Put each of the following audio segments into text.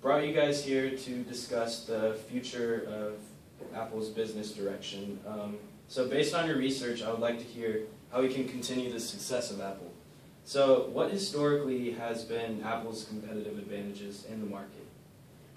brought you guys here to discuss the future of Apple's business direction. So based on your research, I would like to hear how we can continue the success of Apple. So what historically has been Apple's competitive advantages in the market?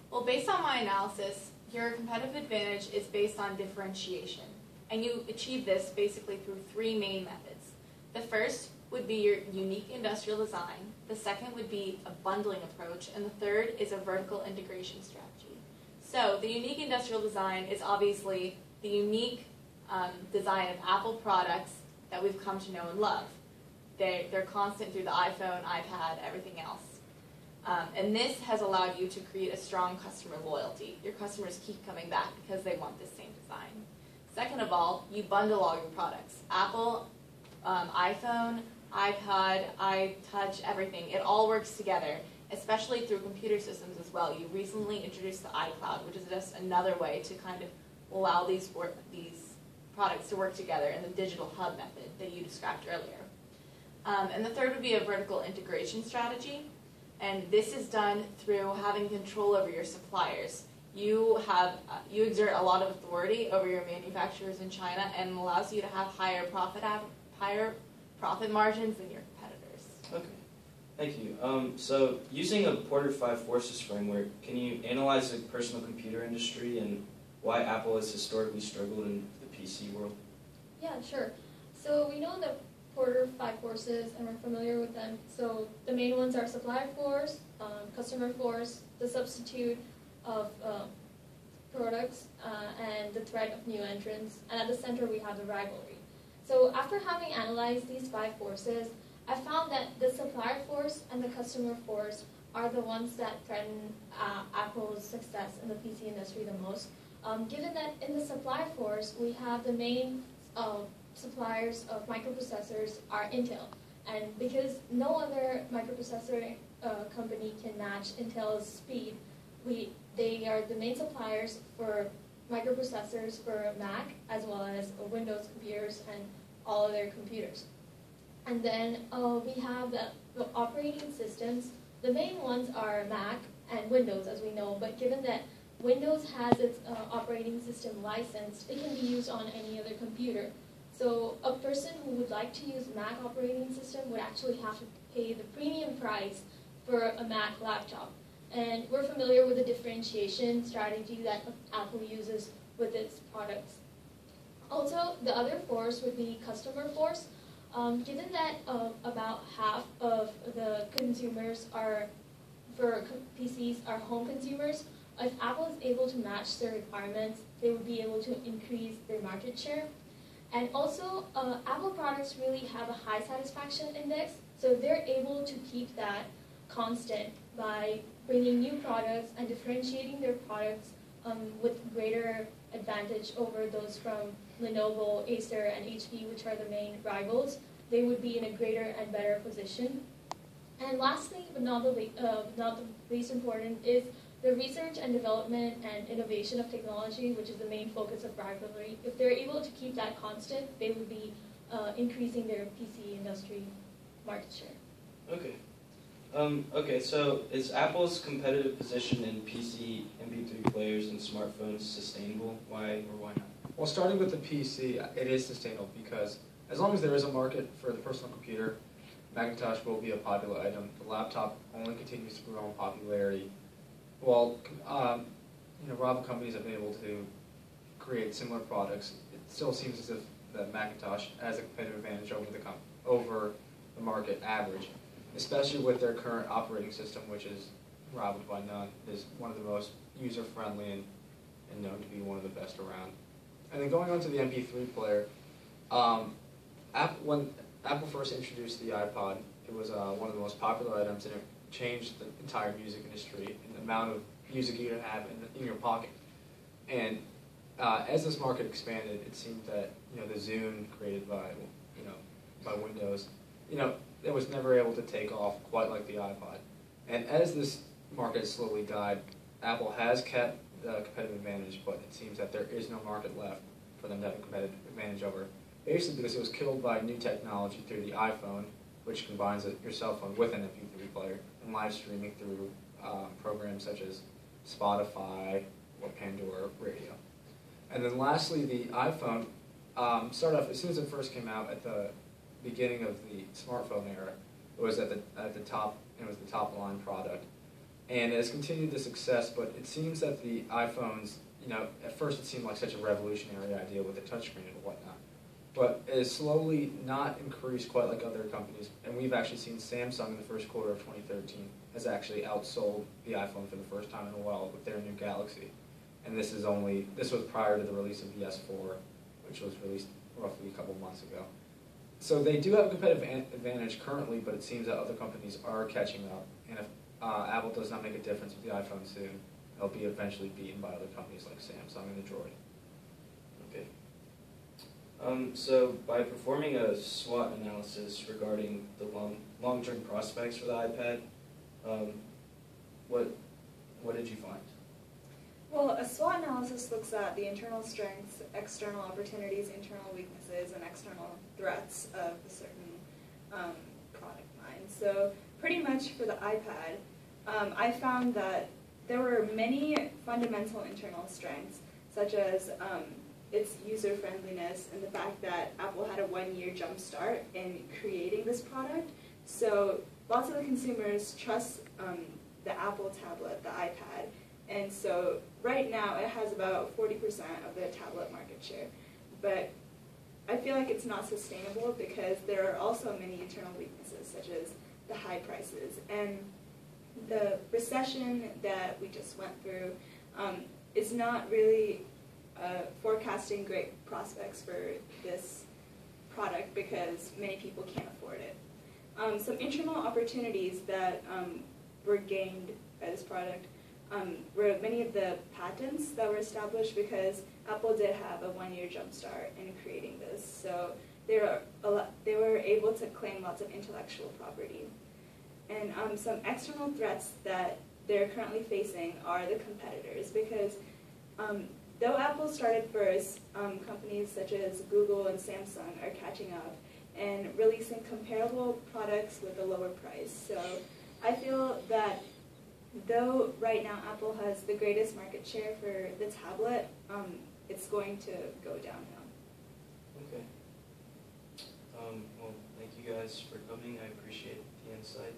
Well, based on my analysis, your competitive advantage is based on differentiation. And you achieve this basically through three main methods. The first would be your unique industrial design. The second would be a bundling approach. And the third is a vertical integration strategy. So the unique industrial design is obviously the unique design of Apple products that we've come to know and love. They're constant through the iPhone, iPad, everything else. And this has allowed you to create a strong customer loyalty. Your customers keep coming back because they want this same design. Second of all, you bundle all your products. Apple, iPhone, iPod, iTouch, everything. It all works together, especially through computer systems as well. You recently introduced the iCloud, which is just another way to kind of allow these products to work together in the digital hub method that you described earlier. And the third would be a vertical integration strategy. And this is done through having control over your suppliers. You exert a lot of authority over your manufacturers in China, and allows you to have higher profit margins than your competitors. Okay, thank you. So using a Porter 5 Forces framework, can you analyze the personal computer industry and why Apple has historically struggled in the PC world? Yeah, sure. So we know the Porter 5 forces, and we're familiar with them. So the main ones are supplier force, customer force, the substitute of products, and the threat of new entrants. And at the center we have the rivalry. So after having analyzed these 5 forces, I found that the supplier force and the customer force are the ones that threaten Apple's success in the PC industry the most. Given that in the supplier force, we have the main suppliers of microprocessors are Intel. And because no other microprocessor company can match Intel's speed, they are the main suppliers for microprocessors for Mac, as well as Windows computers and all other computers. And then we have the operating systems. The main ones are Mac and Windows, as we know, but given that Windows has its operating system licensed, it can be used on any other computer. So a person who would like to use Mac operating system would actually have to pay the premium price for a Mac laptop. And we're familiar with the differentiation strategy that Apple uses with its products. Also, the other force would be customer force. Given that about half of the consumers for PCs are home consumers, if Apple is able to match their requirements, they would be able to increase their market share. And also, Apple products really have a high satisfaction index, so they're able to keep that constant by bringing new products and differentiating their products with greater advantage over those from Lenovo, Acer, and HP, which are the main rivals. They would be in a greater and better position. And lastly, but not the least important, is the research and development and innovation of technology, which is the main focus of rivalry. If they're able to keep that constant, they would be increasing their PC industry market share. Okay. Okay, so is Apple's competitive position in PC, MP3 players, and smartphones sustainable? Why or why not? Well, starting with the PC, it is sustainable because as long as there is a market for the personal computer, Macintosh will be a popular item. The laptop only continues to grow in popularity. While rival companies have been able to create similar products, it still seems as if that Macintosh has a competitive advantage over the market average, especially with their current operating system, which is rivaled by none. It is one of the most user-friendly and known to be one of the best around. And then going on to the MP3 player, when Apple first introduced the iPod, it was one of the most popular items, and it changed the entire music industry and the amount of music you could have in your pocket. And as this market expanded, it seemed that the Zune created by Windows, it was never able to take off quite like the iPod. And as this market slowly died, Apple has kept the competitive advantage, but it seems that there is no market left for them to have a competitive advantage over. Basically because it was killed by new technology through the iPhone, which combines your cell phone with an MP3 player and live streaming through programs such as Spotify, or Pandora radio. And then lastly, the iPhone started off, as soon as it first came out at the beginning of the smartphone era, it was at the top, it was the top line product. And it has continued the success, but it seems that the iPhones, at first it seemed like such a revolutionary idea with the touchscreen and whatnot. But it has slowly not increased quite like other companies. And we've actually seen Samsung in the first quarter of 2013 has actually outsold the iPhone for the first time in a while with their new Galaxy. And this was prior to the release of the S4, which was released roughly a couple months ago. So they do have a competitive advantage currently, but it seems that other companies are catching up. And if Apple does not make a difference with the iPhone soon, they'll be eventually beaten by other companies like Samsung and the Droid. Okay. So by performing a SWOT analysis regarding the long-term prospects for the iPad, what did you find? Well, a SWOT analysis looks at the internal strengths, external opportunities, internal weaknesses, and external threats of a certain product line. So pretty much for the iPad, I found that there were many fundamental internal strengths, such as its user-friendliness and the fact that Apple had a one-year jump start in creating this product. So lots of the consumers trust the Apple tablet, the iPad, and so right now it has about 40% of the tablet market share. But I feel like it's not sustainable because there are also many internal weaknesses, such as the high prices. And the recession that we just went through is not really forecasting great prospects for this product because many people can't afford it. Some internal opportunities that were gained by this product were many of the patents that were established because Apple did have a one-year jump start in creating this. So they were able to claim lots of intellectual property. And some external threats that they're currently facing are the competitors because though Apple started first, companies such as Google and Samsung are catching up and releasing comparable products with a lower price. So I feel that though right now Apple has the greatest market share for the tablet, it's going to go downhill. Okay. Well, thank you guys for coming. I appreciate the insight.